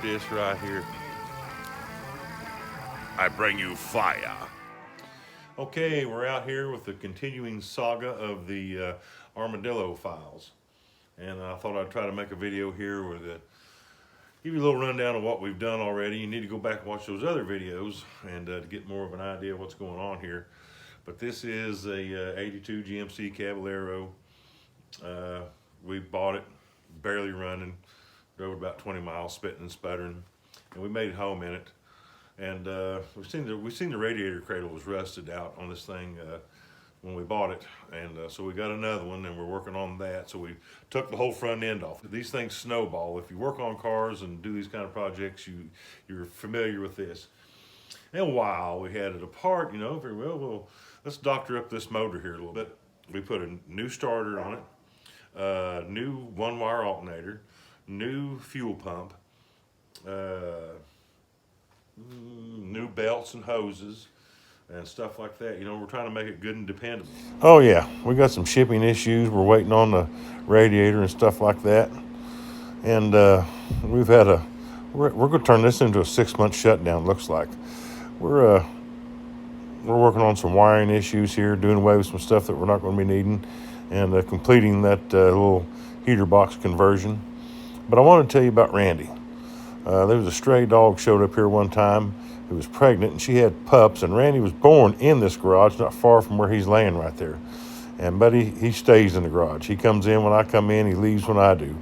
this right here. I bring you fire. Okay, we're out here with the continuing saga of the Armadillo files. And I thought I'd try to make a video here with give you a little rundown of what we've done already. You need to go back and watch those other videos and to get more of an idea of what's going on here. But this is a 82 GMC Caballero. We bought it barely running, drove about 20 miles, spitting and sputtering, and we made it home in it. And we've seen the radiator cradle was rusted out on this thing when we bought it, and so we got another one, and we're working on that. So we took the whole front end off. These things snowball. If you work on cars and do these kind of projects, you're familiar with this. And while we had it apart, very well, let's doctor up this motor here a little bit. We put a new starter on it, new one-wire alternator, new fuel pump, new belts and hoses and stuff like that. We're trying to make it good and dependable. Oh yeah, we got some shipping issues. We're waiting on the radiator and stuff like that. And we've had we're going to turn this into a 6-month shutdown, looks like. We're working on some wiring issues here, doing away with some stuff that we're not going to be needing, and completing that little heater box conversion. But I want to tell you about Randy. There was a stray dog showed up here one time who was pregnant, and she had pups, and Randy was born in this garage not far from where he's laying right there. And buddy, he stays in the garage. He comes in when I come in, he leaves when I do.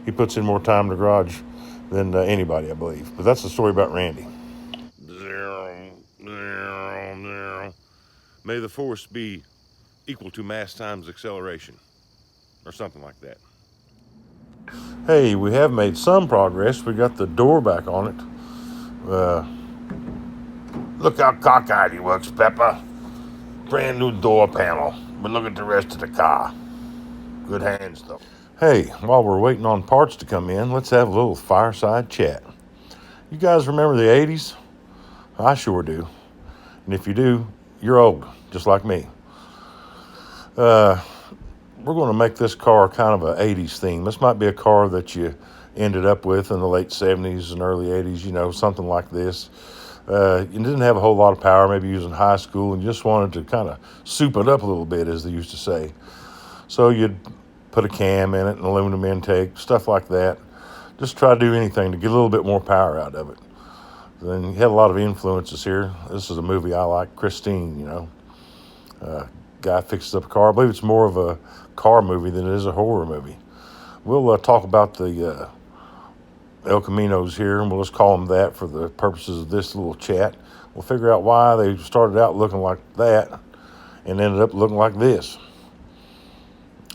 He puts in more time in the garage than anybody, I believe. But that's the story about Randy. May the force be equal to mass times acceleration, or something like that. Hey, we have made some progress. We got the door back on it. Look how cockeyed he looks, Peppa. Brand new door panel. But look at the rest of the car. Good hands, though. Hey, while we're waiting on parts to come in, let's have a little fireside chat. You guys remember the 80s? I sure do. And if you do, you're old, just like me. We're going to make this car kind of an 80s theme. This might be a car that you ended up with in the late 70s and early 80s, something like this. You didn't have a whole lot of power, maybe you was in high school, and you just wanted to kind of soup it up a little bit, as they used to say. So you'd put a cam in it, an aluminum intake, stuff like that. Just try to do anything to get a little bit more power out of it. Then you had a lot of influences here. This is a movie I like, Christine, guy fixes up a car. I believe it's more of a car movie than it is a horror movie. We'll talk about the El Caminos here, and we'll just call them that for the purposes of this little chat. We'll figure out why they started out looking like that and ended up looking like this.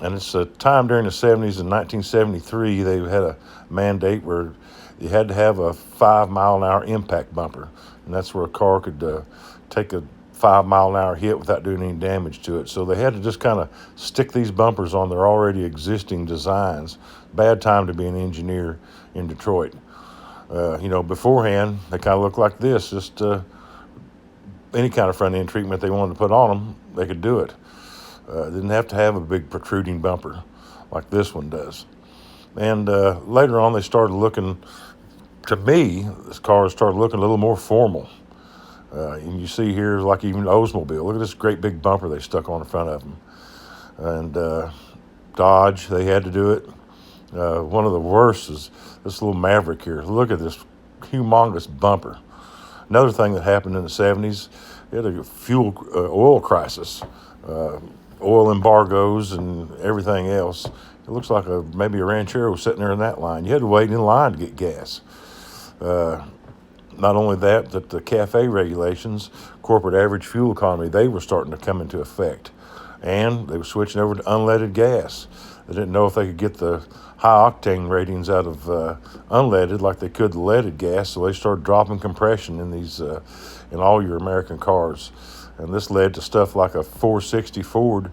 And it's a time during the 70s. In 1973, they had a mandate where you had to have a 5-mile-an-hour impact bumper, and that's where a car could take a 5-mile-an-hour hit without doing any damage to it. So they had to just kind of stick these bumpers on their already existing designs. Bad time to be an engineer in Detroit. Beforehand, they kind of looked like this. Just any kind of front end treatment they wanted to put on them, they could do it. Didn't have to have a big protruding bumper like this one does. And later on, they started looking, to me, this car started looking a little more formal. And you see here, like even Oldsmobile, look at this great big bumper they stuck on the front of them. And Dodge, they had to do it. One of the worst is this little Maverick here. Look at this humongous bumper. Another thing that happened in the 70s, you had a oil crisis, oil embargoes and everything else. It looks like maybe a Ranchero was sitting there in that line. You had to wait in line to get gas. Not only that the CAFE regulations, corporate average fuel economy, they were starting to come into effect. And they were switching over to unleaded gas. They didn't know if they could get the high octane ratings out of unleaded like they could the leaded gas, so they started dropping compression in these in all your American cars. And this led to stuff like a 460 Ford,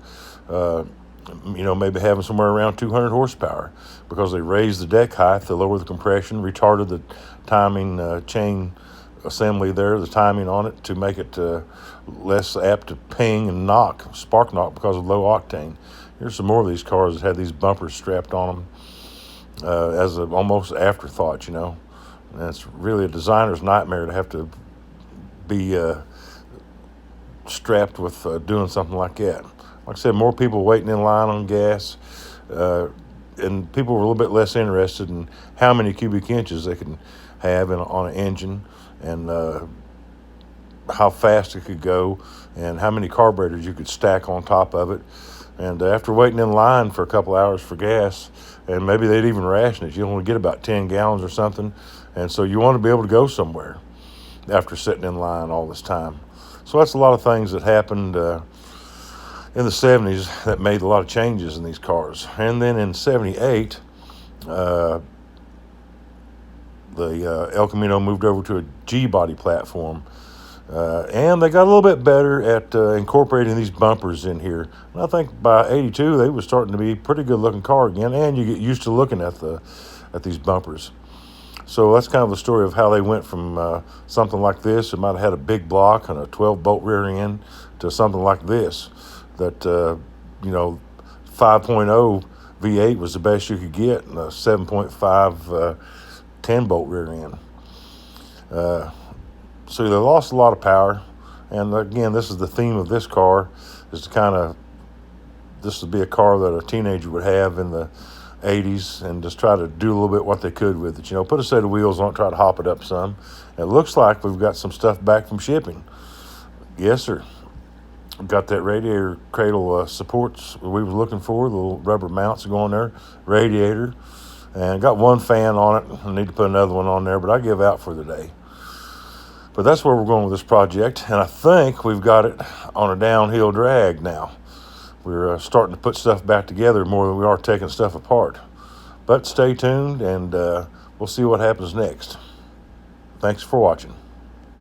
maybe having somewhere around 200 horsepower because they raised the deck height to lower the compression, retarded the timing chain assembly there, the timing on it, to make it less apt to ping and spark knock because of low octane. Here's some more of these cars that had these bumpers strapped on them as an almost afterthought, And it's really a designer's nightmare to have to be strapped with doing something like that. Like I said, more people waiting in line on gas, and people were a little bit less interested in how many cubic inches they can have on an engine, and how fast it could go, and how many carburetors you could stack on top of it. And after waiting in line for a couple hours for gas, and maybe they'd even ration it, you only get about 10 gallons or something, and so you want to be able to go somewhere after sitting in line all this time. So that's a lot of things that happened in the 70s that made a lot of changes in these cars. And then in 78, the El Camino moved over to a G-body platform. And they got a little bit better at incorporating these bumpers in here. And I think by 82, they were starting to be a pretty good-looking car again, and you get used to looking at these bumpers. So that's kind of the story of how they went from something like this. It might have had a big block and a 12-bolt rear end to something like this. That 5.0 V8 was the best you could get, and a 7.5 10-bolt rear end. So they lost a lot of power, and again, this is the theme of this car, is this would be a car that a teenager would have in the 80s, and just try to do a little bit what they could with it. Put a set of wheels on it, try to hop it up some. And it looks like we've got some stuff back from shipping. Yes, sir. Got that radiator cradle supports we were looking for, the little rubber mounts go on there, radiator, and got one fan on it. I need to put another one on there, but I give out for the day. But that's where we're going with this project, and I think we've got it on a downhill drag now. We're starting to put stuff back together more than we are taking stuff apart. But stay tuned, and we'll see what happens next. Thanks for watching.